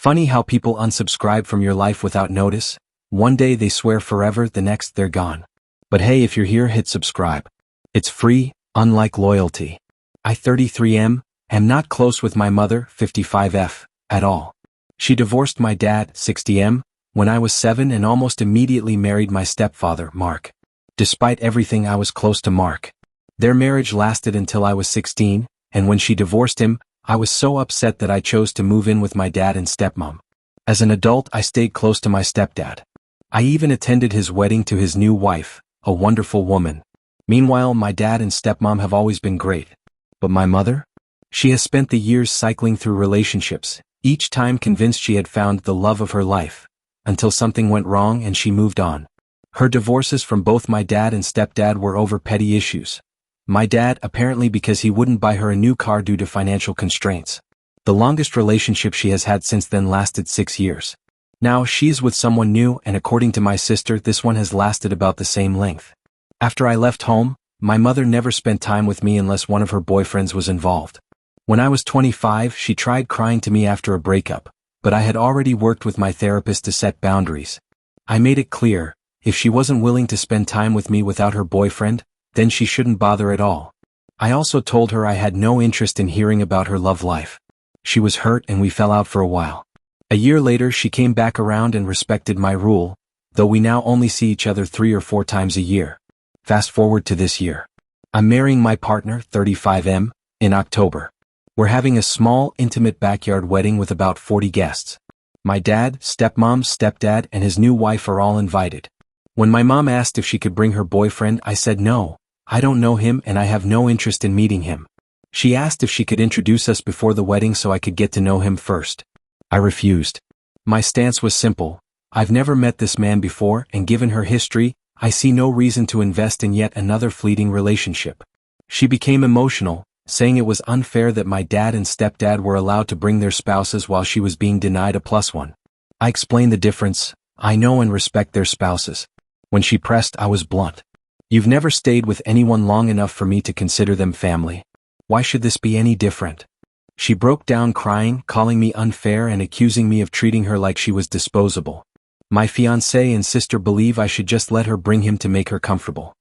Funny how people unsubscribe from your life without notice. One day they swear forever, the next they're gone. But hey, if you're here, hit subscribe. It's free, unlike loyalty. I 33 am not close with my mother 55 at all. She divorced my dad 60 when I was 7 and almost immediately married my stepfather, Mark. Despite everything, I was close to Mark. Their marriage lasted until I was 16, and when she divorced him, I was so upset that I chose to move in with my dad and stepmom. As an adult, I stayed close to my stepdad. I even attended his wedding to his new wife, a wonderful woman. Meanwhile, my dad and stepmom have always been great. But my mother? She has spent the years cycling through relationships, each time convinced she had found the love of her life, until something went wrong and she moved on. Her divorces from both my dad and stepdad were over petty issues. My dad, apparently because he wouldn't buy her a new car due to financial constraints. The longest relationship she has had since then lasted 6 years. Now she's with someone new, and according to my sister, this one has lasted about the same length. After I left home, my mother never spent time with me unless one of her boyfriends was involved. When I was 25, she tried crying to me after a breakup, but I had already worked with my therapist to set boundaries. I made it clear, if she wasn't willing to spend time with me without her boyfriend, then she shouldn't bother at all. I also told her I had no interest in hearing about her love life. She was hurt and we fell out for a while. A year later, she came back around and respected my rule, though we now only see each other 3 or 4 times a year. Fast forward to this year. I'm marrying my partner, 35 in October. We're having a small, intimate backyard wedding with about 40 guests. My dad, stepmom, stepdad, and his new wife are all invited. When my mom asked if she could bring her boyfriend, I said no. I don't know him and I have no interest in meeting him. She asked if she could introduce us before the wedding so I could get to know him first. I refused. My stance was simple. I've never met this man before, and given her history, I see no reason to invest in yet another fleeting relationship. She became emotional, saying it was unfair that my dad and stepdad were allowed to bring their spouses while she was being denied a +1. I explained the difference. I know and respect their spouses. When she pressed, I was blunt. You've never stayed with anyone long enough for me to consider them family. Why should this be any different? She broke down crying, calling me unfair and accusing me of treating her like she was disposable. My fiancé and sister believe I should just let her bring him to make her comfortable.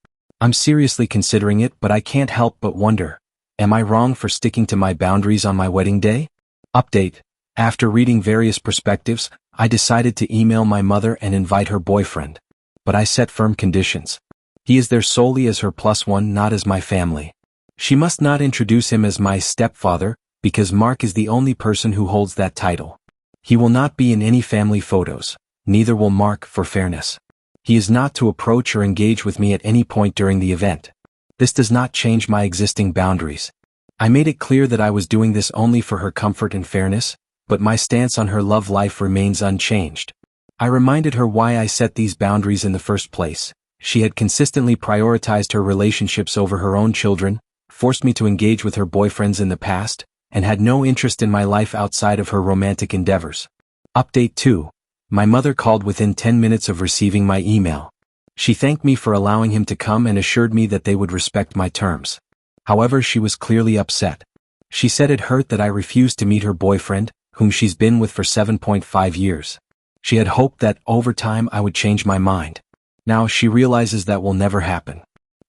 I'm seriously considering it, but I can't help but wonder, am I wrong for sticking to my boundaries on my wedding day? Update. After reading various perspectives, I decided to email my mother and invite her boyfriend. But I set firm conditions. He is there solely as her +1, not as my family. She must not introduce him as my stepfather, because Mark is the only person who holds that title. He will not be in any family photos, neither will Mark, for fairness. He is not to approach or engage with me at any point during the event. This does not change my existing boundaries. I made it clear that I was doing this only for her comfort and fairness, but my stance on her love life remains unchanged. I reminded her why I set these boundaries in the first place. She had consistently prioritized her relationships over her own children, forced me to engage with her boyfriends in the past, and had no interest in my life outside of her romantic endeavors. Update 2. My mother called within 10 minutes of receiving my email. She thanked me for allowing him to come and assured me that they would respect my terms. However, she was clearly upset. She said it hurt that I refused to meet her boyfriend, whom she's been with for 7.5 years. She had hoped that, over time, I would change my mind. Now she realizes that will never happen.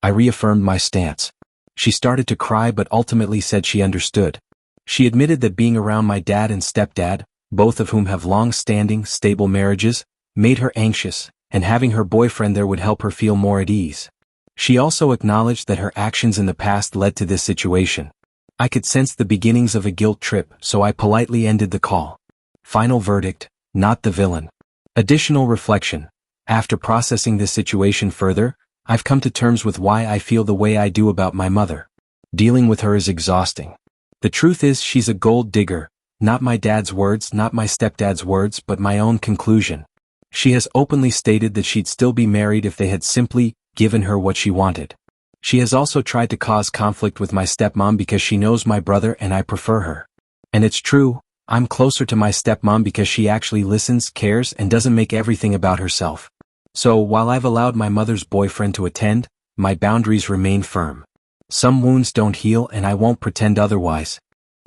I reaffirmed my stance. She started to cry but ultimately said she understood. She admitted that being around my dad and stepdad, both of whom have long-standing, stable marriages, made her anxious, and having her boyfriend there would help her feel more at ease. She also acknowledged that her actions in the past led to this situation. I could sense the beginnings of a guilt trip, so I politely ended the call. Final verdict, not the villain. Additional reflection. After processing this situation further, I've come to terms with why I feel the way I do about my mother. Dealing with her is exhausting. The truth is, she's a gold digger, not my dad's words, not my stepdad's words, but my own conclusion. She has openly stated that she'd still be married if they had simply given her what she wanted. She has also tried to cause conflict with my stepmom because she knows my brother and I prefer her. And it's true, I'm closer to my stepmom because she actually listens, cares, and doesn't make everything about herself. So while I've allowed my mother's boyfriend to attend, my boundaries remain firm. Some wounds don't heal and I won't pretend otherwise.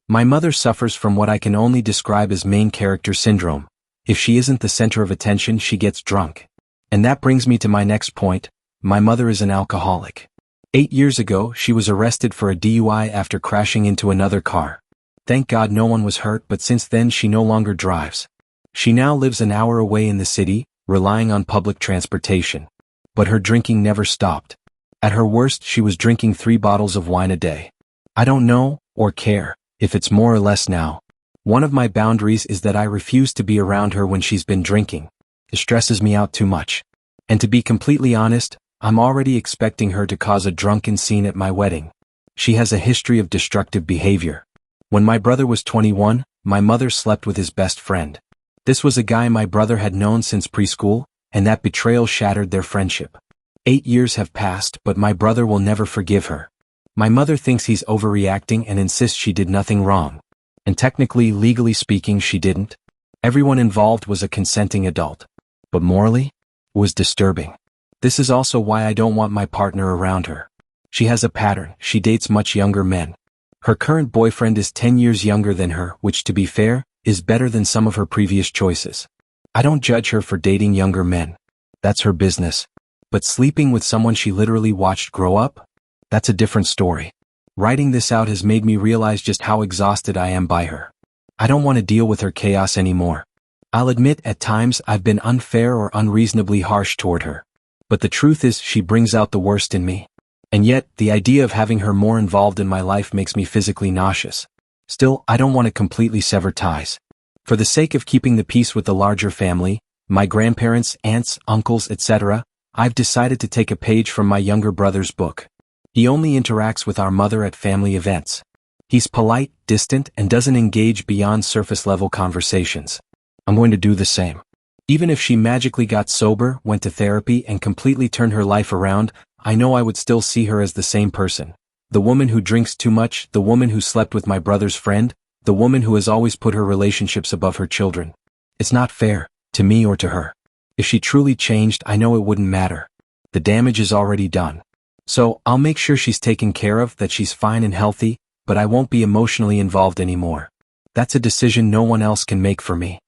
My mother suffers from what I can only describe as main character syndrome. If she isn't the center of attention, she gets drunk. And that brings me to my next point. My mother is an alcoholic. 8 years ago, she was arrested for a DUI after crashing into another car. Thank God no one was hurt, but since then she no longer drives. She now lives an hour away in the city, relying on public transportation. But her drinking never stopped. At her worst, she was drinking 3 bottles of wine a day. I don't know, or care, if it's more or less now. One of my boundaries is that I refuse to be around her when she's been drinking. It stresses me out too much. And to be completely honest, I'm already expecting her to cause a drunken scene at my wedding. She has a history of destructive behavior. When my brother was 21, my mother slept with his best friend. This was a guy my brother had known since preschool, and that betrayal shattered their friendship. 8 years have passed, but my brother will never forgive her. My mother thinks he's overreacting and insists she did nothing wrong. And technically, legally speaking, she didn't. Everyone involved was a consenting adult. But morally, it was disturbing. This is also why I don't want my partner around her. She has a pattern. She dates much younger men. Her current boyfriend is 10 years younger than her, which, to be fair, is better than some of her previous choices. I don't judge her for dating younger men. That's her business. But sleeping with someone she literally watched grow up? That's a different story. Writing this out has made me realize just how exhausted I am by her. I don't want to deal with her chaos anymore. I'll admit at times I've been unfair or unreasonably harsh toward her. But the truth is she brings out the worst in me. And yet, the idea of having her more involved in my life makes me physically nauseous. Still, I don't want to completely sever ties. For the sake of keeping the peace with the larger family, my grandparents, aunts, uncles, etc., I've decided to take a page from my younger brother's book. He only interacts with our mother at family events. He's polite, distant, and doesn't engage beyond surface-level conversations. I'm going to do the same. Even if she magically got sober, went to therapy, and completely turned her life around, I know I would still see her as the same person. The woman who drinks too much, the woman who slept with my brother's friend, the woman who has always put her relationships above her children. It's not fair, to me or to her. If she truly changed, I know it wouldn't matter. The damage is already done. So, I'll make sure she's taken care of, that she's fine and healthy, but I won't be emotionally involved anymore. That's a decision no one else can make for me.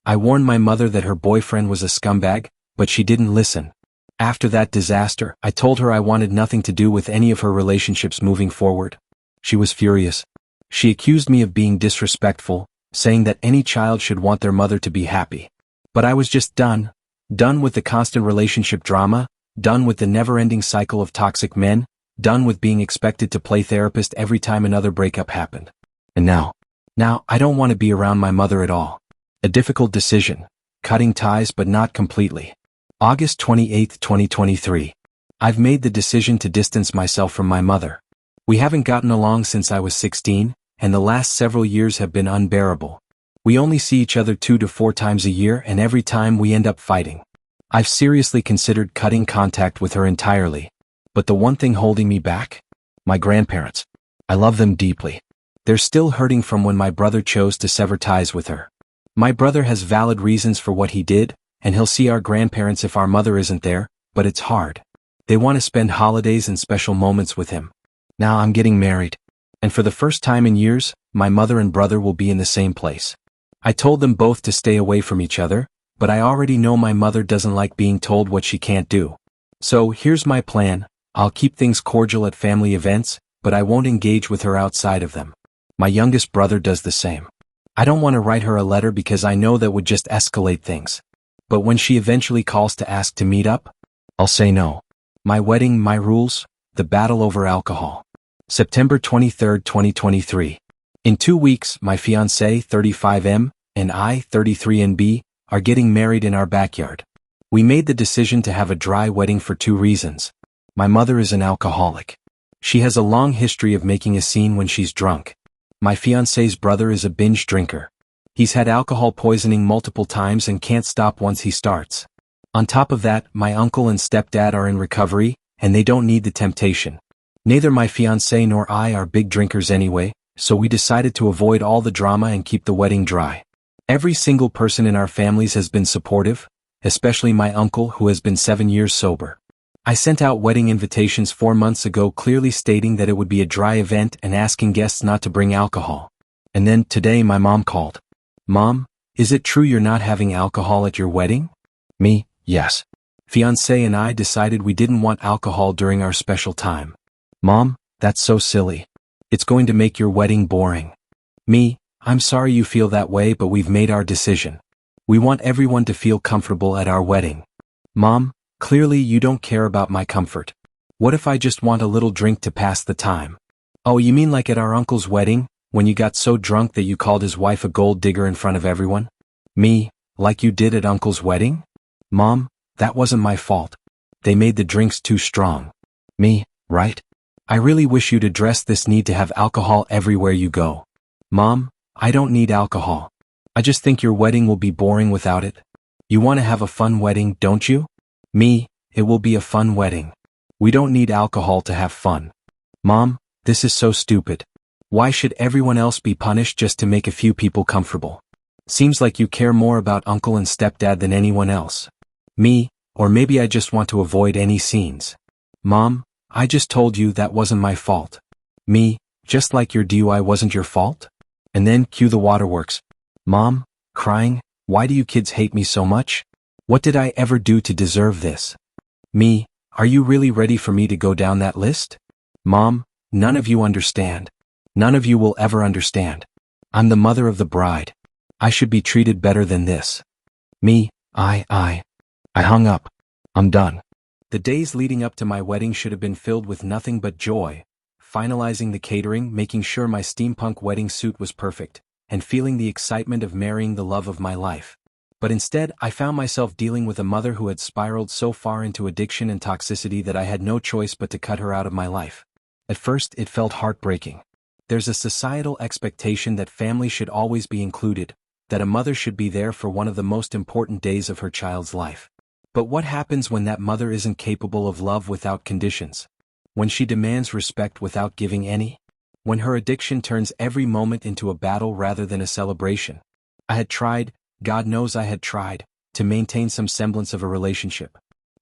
I warned my mother that her boyfriend was a scumbag, but she didn't listen. After that disaster, I told her I wanted nothing to do with any of her relationships moving forward. She was furious. She accused me of being disrespectful, saying that any child should want their mother to be happy. But I was just done. Done with the constant relationship drama, done with the never-ending cycle of toxic men, done with being expected to play therapist every time another breakup happened. And now I don't want to be around my mother at all. A difficult decision, cutting ties but not completely. August 28, 2023. I've made the decision to distance myself from my mother. We haven't gotten along since I was 16, and the last several years have been unbearable. We only see each other 2 to 4 times a year, and every time we end up fighting. I've seriously considered cutting contact with her entirely. But the one thing holding me back? My grandparents. I love them deeply. They're still hurting from when my brother chose to sever ties with her. My brother has valid reasons for what he did, and he'll see our grandparents if our mother isn't there, but it's hard. They want to spend holidays and special moments with him. Now I'm getting married. And for the first time in years, my mother and brother will be in the same place. I told them both to stay away from each other, but I already know my mother doesn't like being told what she can't do. So here's my plan. I'll keep things cordial at family events, but I won't engage with her outside of them. My youngest brother does the same. I don't want to write her a letter because I know that would just escalate things. But when she eventually calls to ask to meet up, I'll say no. My wedding, my rules, the battle over alcohol. September 23, 2023. In 2 weeks, my fiancé, 35M, and I, 33NB, are getting married in our backyard. We made the decision to have a dry wedding for 2 reasons. My mother is an alcoholic. She has a long history of making a scene when she's drunk. My fiancé's brother is a binge drinker. He's had alcohol poisoning multiple times and can't stop once he starts. On top of that, my uncle and stepdad are in recovery, and they don't need the temptation. Neither my fiancé nor I are big drinkers anyway, so we decided to avoid all the drama and keep the wedding dry. Every single person in our families has been supportive, especially my uncle who has been 7 years sober. I sent out wedding invitations 4 months ago clearly stating that it would be a dry event and asking guests not to bring alcohol. And then today my mom called. Mom, is it true you're not having alcohol at your wedding? Me, yes. Fiancé and I decided we didn't want alcohol during our special time. Mom, that's so silly. It's going to make your wedding boring. Me, I'm sorry you feel that way, but we've made our decision. We want everyone to feel comfortable at our wedding. Mom, clearly you don't care about my comfort. What if I just want a little drink to pass the time? Oh, you mean like at our uncle's wedding, when you got so drunk that you called his wife a gold digger in front of everyone? Me, like you did at uncle's wedding? Mom, that wasn't my fault. They made the drinks too strong. Me, right? I really wish you'd address this need to have alcohol everywhere you go. Mom, I don't need alcohol. I just think your wedding will be boring without it. You want to have a fun wedding, don't you? Me, it will be a fun wedding. We don't need alcohol to have fun. Mom, this is so stupid. Why should everyone else be punished just to make a few people comfortable? Seems like you care more about uncle and stepdad than anyone else. Me, or maybe I just want to avoid any scenes. Mom, I just told you that wasn't my fault. Me, just like your DUI wasn't your fault? And then cue the waterworks. Mom, crying, why do you kids hate me so much? What did I ever do to deserve this? Me, are you really ready for me to go down that list? Mom, none of you understand. None of you will ever understand. I'm the mother of the bride. I should be treated better than this. Me, I hung up. I'm done. The days leading up to my wedding should have been filled with nothing but joy. Finalizing the catering, making sure my steampunk wedding suit was perfect, and feeling the excitement of marrying the love of my life. But instead, I found myself dealing with a mother who had spiraled so far into addiction and toxicity that I had no choice but to cut her out of my life. At first, it felt heartbreaking. There's a societal expectation that family should always be included, that a mother should be there for one of the most important days of her child's life. But what happens when that mother isn't capable of love without conditions? When she demands respect without giving any? When her addiction turns every moment into a battle rather than a celebration? I had tried, God knows I had tried, to maintain some semblance of a relationship.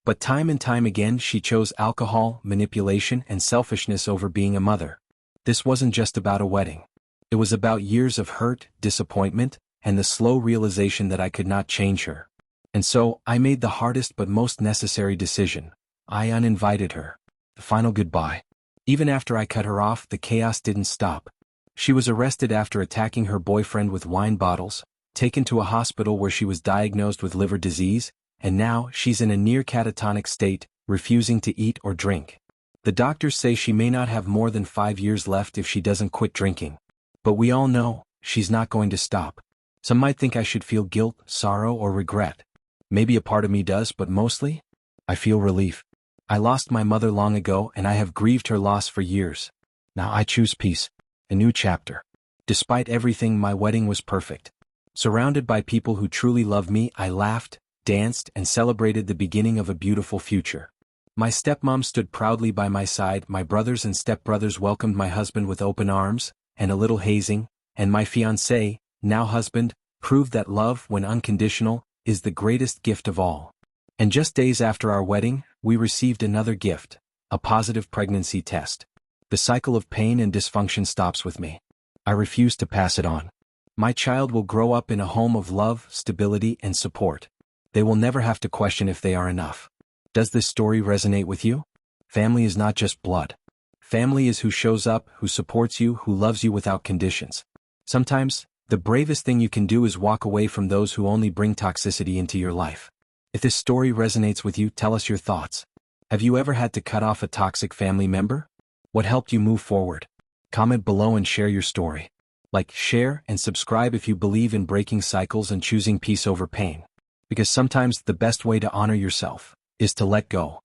But time and time again she chose alcohol, manipulation, and selfishness over being a mother. This wasn't just about a wedding. It was about years of hurt, disappointment, and the slow realization that I could not change her. And so, I made the hardest but most necessary decision. I uninvited her. The final goodbye. Even after I cut her off, the chaos didn't stop. She was arrested after attacking her boyfriend with wine bottles, taken to a hospital where she was diagnosed with liver disease, and now she's in a near catatonic state, refusing to eat or drink. The doctors say she may not have more than 5 years left if she doesn't quit drinking. But we all know, she's not going to stop. Some might think I should feel guilt, sorrow, or regret. Maybe a part of me does, but mostly, I feel relief. I lost my mother long ago and I have grieved her loss for years. Now I choose peace. A new chapter. Despite everything, my wedding was perfect. Surrounded by people who truly love me, I laughed, danced, and celebrated the beginning of a beautiful future. My stepmom stood proudly by my side, my brothers and stepbrothers welcomed my husband with open arms, and a little hazing, and my fiancé, now husband, proved that love, when unconditional, is the greatest gift of all. And just days after our wedding, we received another gift, a positive pregnancy test. The cycle of pain and dysfunction stops with me. I refuse to pass it on. My child will grow up in a home of love, stability, and support. They will never have to question if they are enough. Does this story resonate with you? Family is not just blood. Family is who shows up, who supports you, who loves you without conditions. Sometimes, the bravest thing you can do is walk away from those who only bring toxicity into your life. If this story resonates with you, tell us your thoughts. Have you ever had to cut off a toxic family member? What helped you move forward? Comment below and share your story. Like, share, and subscribe if you believe in breaking cycles and choosing peace over pain. Because sometimes the best way to honor yourself is to let go.